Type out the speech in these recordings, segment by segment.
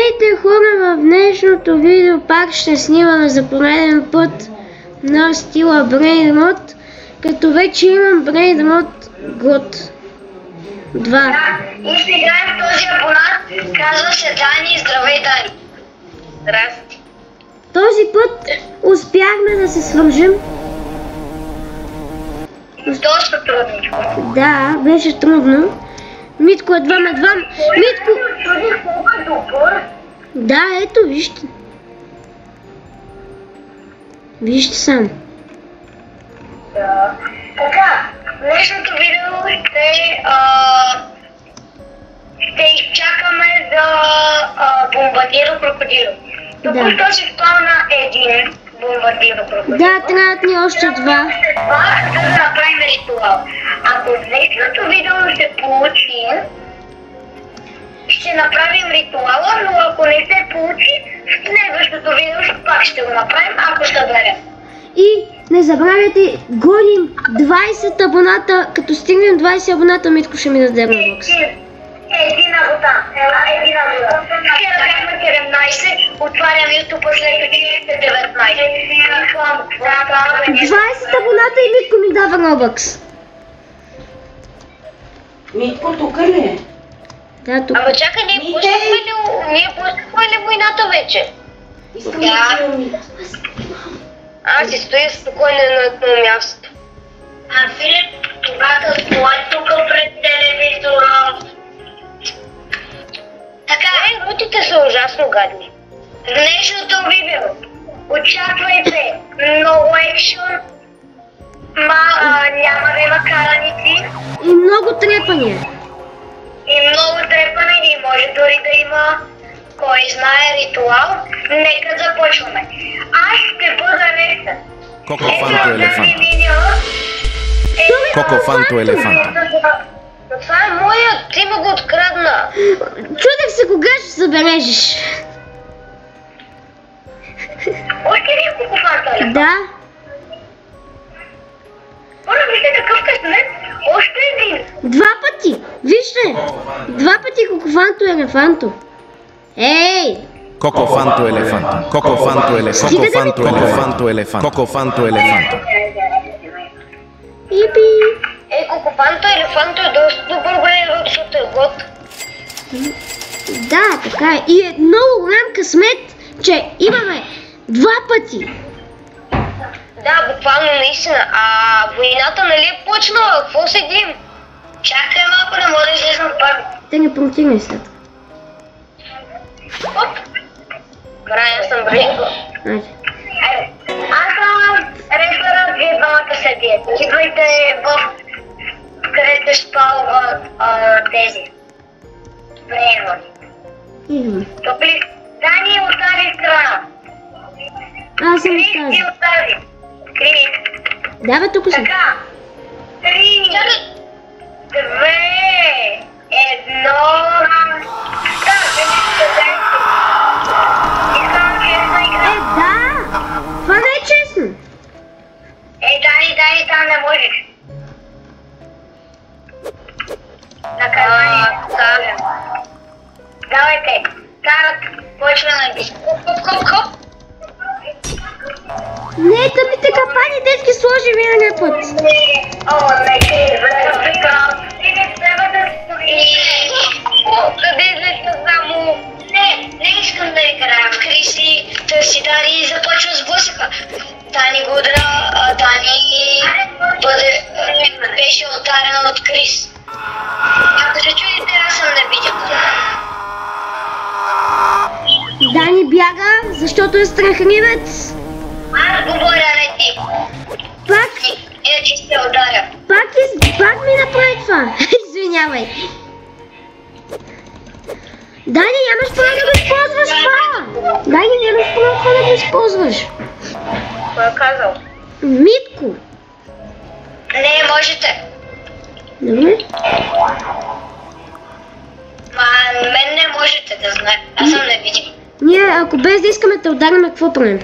Здравейте хора, в днешното видео пак ще снимаме за пореден път на стила Brain Rot, като вече имам Brain Rot God 2. И ще играем този абонат, казва се Дани. Здравей, Дани. Здрасти. Този път успяхме да се свържем. Доста трудно. Да, беше трудно. Митко едва. Митко! Да, ето, вижте. Вижте сам. Да. Така, днешното видео ще изчакаме за бомбардиро крокодило. Току-що се спомна един бомбардиро крокодило. Да, трябват ни още два. За да направим ритуал. Ако в днешното видео се получи, ще направим ритуала, но ако не се получи, в следващото видео пак ще го направим, ако ще бъдем. И не забравяйте, гоним 20 абоната, като стигнем 20 абоната, Митко ще ми даде Roblox. Един абонат. Вчера бяхме 17, отварям YouTube след 19. 20 абоната и Митко ми дава Roblox. Митко, тук ли е? Да, тук. Ама чакай, ние пуснахме ли войната вече? Искам да чуя Митко. Аз си стоя спокойно на едно място. А Филип, когато стои тук пред телевизора. Така, рутите са ужасно гадни. В днешното видео очаквайте много екшън, няма да има караници И много трепания. и много трепане и може дори да има кой знае ритуал. Нека започваме. Аз ще бъда Лекса. Коко Фанто Елефанто. Коко Фанто Елефанто. Но това е моят, ти ме го открадна. Чудех се кога ще забележиш. Още един Коко Фанто Елефанто. Да. Може вижте какъв късмет. Още един. 2 пъти. Вижте. 2 пъти Кокофанто Елефанто. Ей! Коко Фанто Елефанто. Коко Фанто Елефанто. Коко Фанто Елефанто Елефанто. Коко Фанто Елефанто. Ипи. Коко Фанто Елефанто е доста добър вариант, защото е год. Да, така е. И е много голям късмет, че имаме 2 пъти. Да, буквално наистина. А войната нали е почнала? Какво седим? Чакай малко, не мога да излезам в баби. Те не помтигнай след. Оп! Края съм бringo. Значи. Аз съм реферът, вие двамата се биете. Идвайте в където спалват тези. Брейнводи. Идвам. Топли. Дани остави страна. Аз съм Крис тази. ти остави. Крис. Да, бе, тук съм. Така. 3, 2, 1. Да, искам честна игра. Да! Това не е честно. Дани, там не можеш. Наказание. Давайте. Карат. Почваме би. Хоп. Не, тъмните капани, детски сложи миналия път. Къде излезна само? Не искам да играем. Криси търси Дани и започва с блъсъка. Дани го удра, Дани беше ударена от Крис. Ако се чудите, аз съм невидим. Дани бяга, защото е страхливец. Аз говоря, не ти. Пак Иначе ще ударя. пак ми направи това. Извинявай. Дани, нямаш право да го използваш това. Дани, нямаш право да го използваш. Кой е казал? Митко. Не, можете. Добре? Мен не можете да знаете. Аз съм невидим. Ние, ако без да искаме те ударим, какво правим?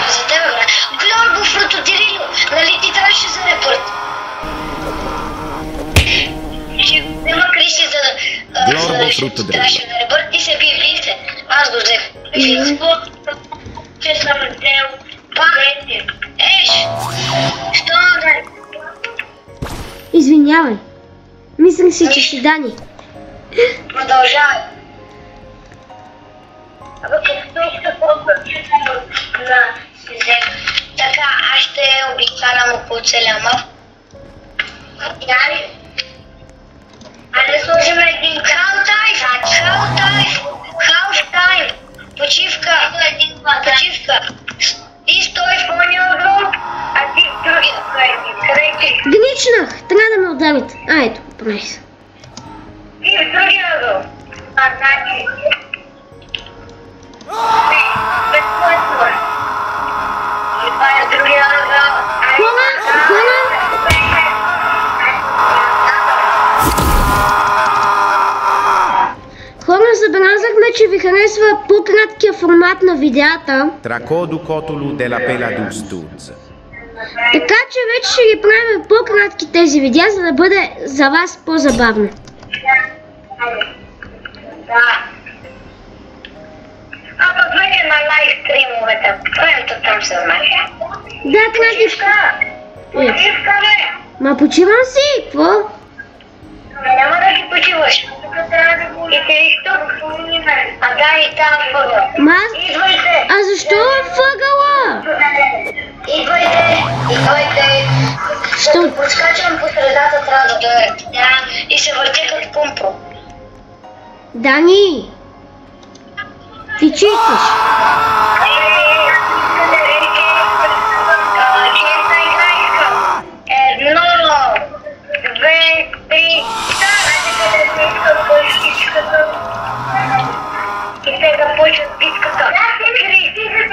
За тебе, бре. Глор го фрутодирило. Нали ти трябваше за репорт? Ще взема Криси за Glorbo frutto dritto. Трябваше да ребърти се би се. Аз го взех. Че съм взел пакети. Еш! Що да? Извинявай. Мислех си, че си Дани. Продължавай. Абе, какво си взех? Така, аз ще обикалям около целия мап. А да сложим един хаус тайм, почивка. Ти стоиш в мония ъгъл, а ти в другия. Къде ти? Гничнах! Трябва да ме ударите. А, ето, прави се. Ти в другия ъгъл. Значи. Не, безплътно. И това е в другия ъгъл. Хора! Хора, забелязахме, че ви харесва по-краткия формат на видеята. Tracodu cotulu de la pela dustuz. Така че вече ще ги правим по-кратки тези видеа, за да бъде за вас по-забавно. Да. А пък вече на лайв стримовете. Времето там се знае. Да, Почивка! Почивка, бе! Ма почивам си, какво? Няма да ги почиваш. И ти виж тук. А да, и там въгъл. Идвайте! А защо е въгъла? Идвайте! Що? Като подскачам по средата, трябва да дойдете. Да, и се въртя като пумпо. Дани! Ти читаш? Честна игра искам. 1, 2, 3, и сега почват битката.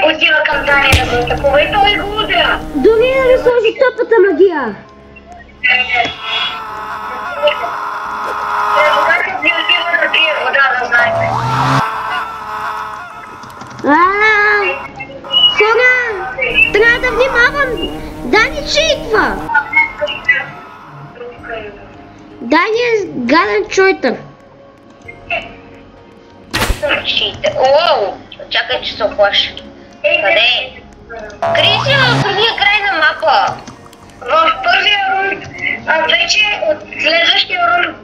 Отива към Дани да го атакува и той го удря. Дори да не сложи тъпата магия. Когато ви отива да пие вода, да знаете. Хора! Трябва да внимавам! Дани читва! Дани е гаден чойтър. Оу! Чакай, че се оплаша. Къде е? Криси в другия край на мапа. В първия рунд, вече от следващия рунд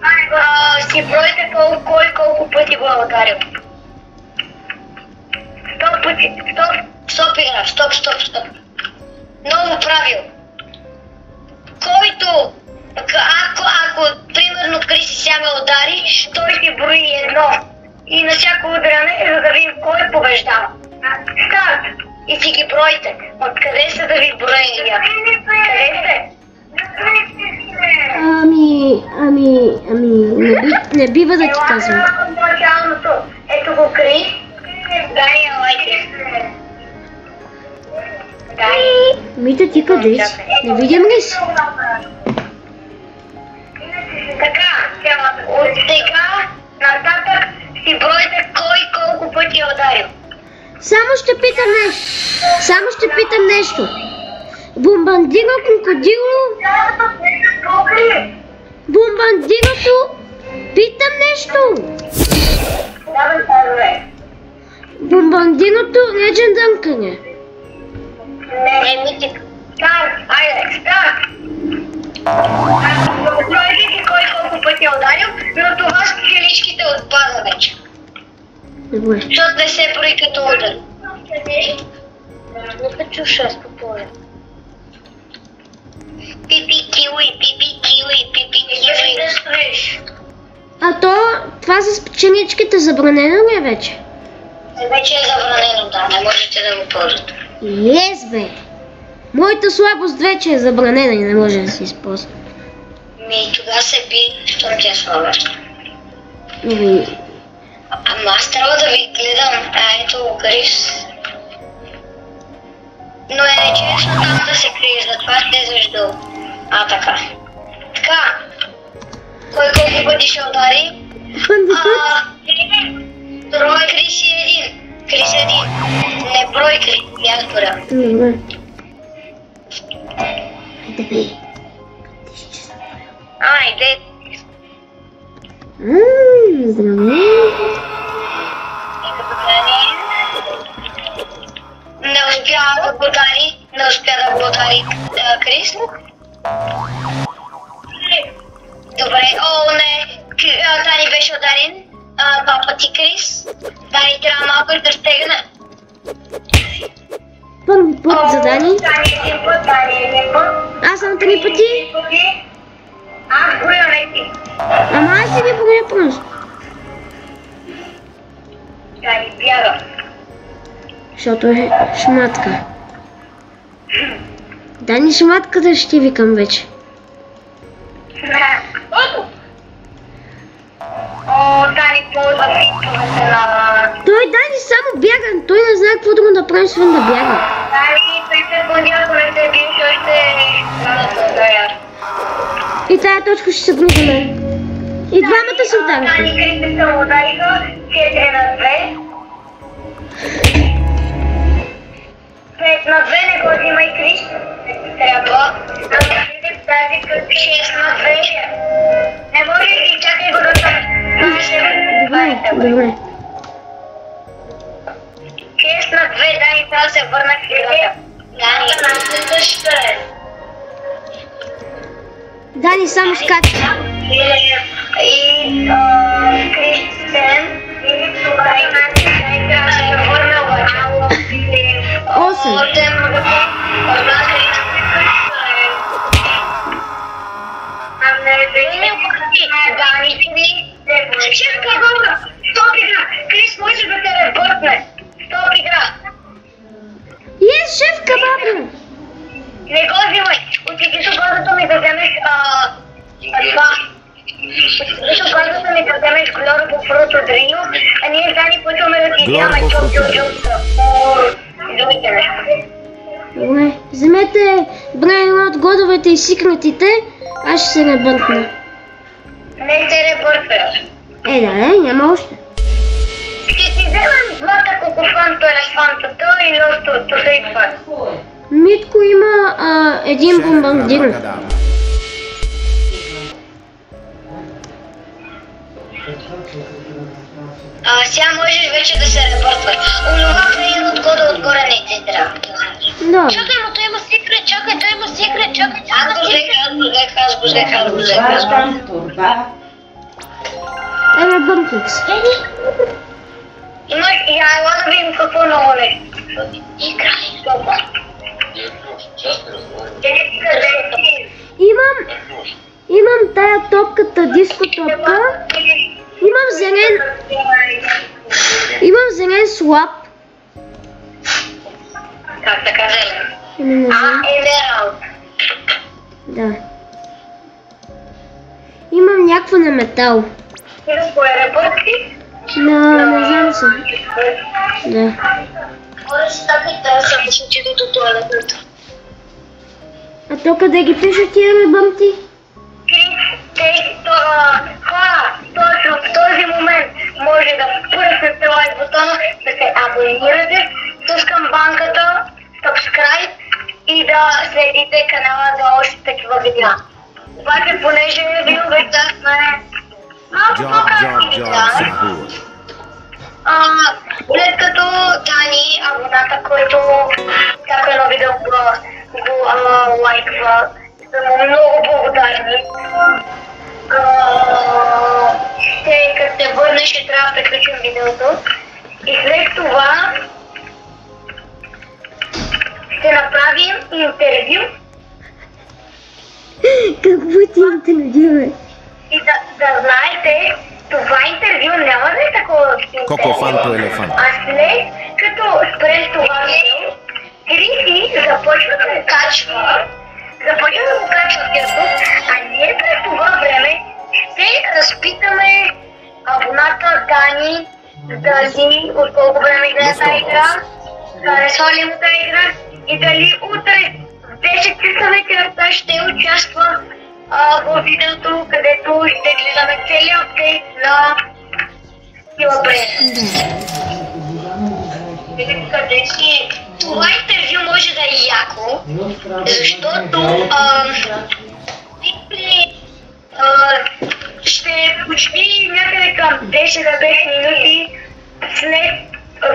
си бройте кой колко пъти го е ударил. Стоп игра, стоп. Ново правило. Който, ако примерно Криси сега ме удари, той си брои едно. И на всяко удряне, за да видим кой побеждава. Старт! И си ги бройте. Откъде са да ви броя? Къде сте? Не бива да ти казвам. Ето го Крис. Дани, елайте. Дани. Мита, ти къде си? Не видим ли си? Така, от сега нататък си бройте кой колко пъти е ударил. Само ще питам нещо. Бомбандиро крокодило? Бомбандирото? Питам нещо. Бомбандирото Legend Duncan е. Не, митик. Старт, айде, старт. Бройте ги кой колко пъти е ударил, но това с хеличките отпада вече. Добре. Защото не се брои като удар. Не се чуш аз по поле. Пипи киуи. А това с печеничките забранено ли е вече? Вече е забранено, да, не можете да го ползвате. Yes, бе! Моята слабост вече е забранена и не може да се използва. Тогава се би, щом ти е слаба. Ама аз трябва да ви гледам, ето го Крис. Но е честно там да се крие, затова ще защо. Така. Така. Кой колко пъти ще удари? Брой Крис и един. Не брой Крис, аз броя. Добре. Айде. Здравей. Не успя да подари Крис. Добре, о не, Дани беше ударен 2 пъти Крис. Дани трябва малко да стегне. Първи път за Дани. Дани един път. Аз съм 3 пъти. Аз броя не ти. Ама аз си ги броя просто. Дани бяга. Защото е шматка. Дани шматката ще ти викам вече. О, Дани ползва фитовете на... Той Дани само бяга, той не знае какво друго да прави, освен да бяга. Дани, 3 секунди, ако не се биш, още... И тая точка ще се върне за мен. И двамата се удариха. Дани Крис се удариха, 4 на 2. 5 на 2 не го взимай Крис. Трябва. Тази като 6 на 2. Не може и чакай го да съм. Добре. 6 на 2, Дани, трябва да се върна в играта. Дани само скача. И Кристен. Трябва да се върна обаче. 8. Шефка гора! Стоп игра! Крис може да те ребъртне! Стоп игра! Шефка бабна! Не го взимай! Отиди с базата ми да вземеш това. Отиди с базата ми да вземеш Глорбо Фрут от Рио, а ние с Дани почваме да ти взимаме чоп. Другите неща. Добре, вземете Брейнрод, годовете и секретите, аз ще се ребъртна. Не се ребъртваш. Няма още. Ще си вземем двата кокофанто елефантата и лостото сейфът. Митко има един бомбардир. Сега можеш вече да се ребъртваш. Онова плеер отгоре не те трябва. Да. Чакай, но той има секрет, той има секрет. Аз го взех. Еме бъмплекс. Имаш, ела да видим какво ново нещо. Играй. Имам тая топката, диско топка. Имам зелен слаб. Как така зелен? Емералд. Да. Имам някаква на метал. И да споя ребърти? Не знам се. Да. Може си така и да се случи до туалетната. А то къде ги пише тия ребъмти? Хора, точно в този момент може да пуснете лайк бутона, да се абонирате с камбанката, subscribe и да следите канала за още такива видеа. Обаче, понеже ви обещахме малко по-кратки видеа, след като Дани, абоната, който всяко едно видео го лайква, съм много благодарни. Като се върне, ще трябва да приключим видеото. И след това ще направим интервю. Какво ти интервю, бе? И да знаете, това интервю няма да е такова интервю. Кокофанто елефант. А след като спреш това видео, Криси започва да го качва в YouTube, а ние през това време ще разпитаме абоната Дани дали от колко време играе тази игра, харесва ли му тази игра и дали утре в 10 часа вечерта ще участва в видеото, където ще гледаме целият апдейт на Сила Брейн. Къде си? Това интервю може да е яко, защото ще е почти някъде към 10-15 минути след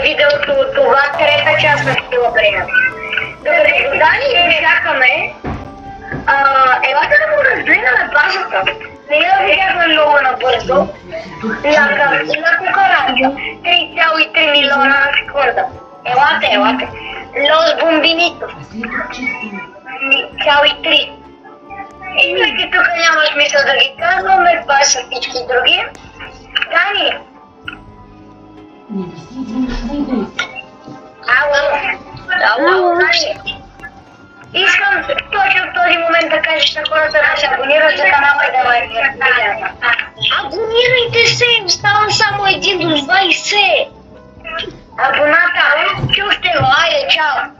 видеото от това трета част на Стила Брейн. Докато го Дани и чакаме, елате да го разгледаме базата. Не я видяхме много набързо. На кукаранча. 3,3 милиона на секунда. Елате. Лос Бомбиниtos. 3,3. И вече тук няма смисъл да ги казваме, това са всички други. Дани! Ало, Дани! Искам точно в този момент да кажеш на хората да се абонират за канала и да лайкнат видеята. Абонирайте се! Става само 1 до 20! Абоната! Чухте го, айде, чао!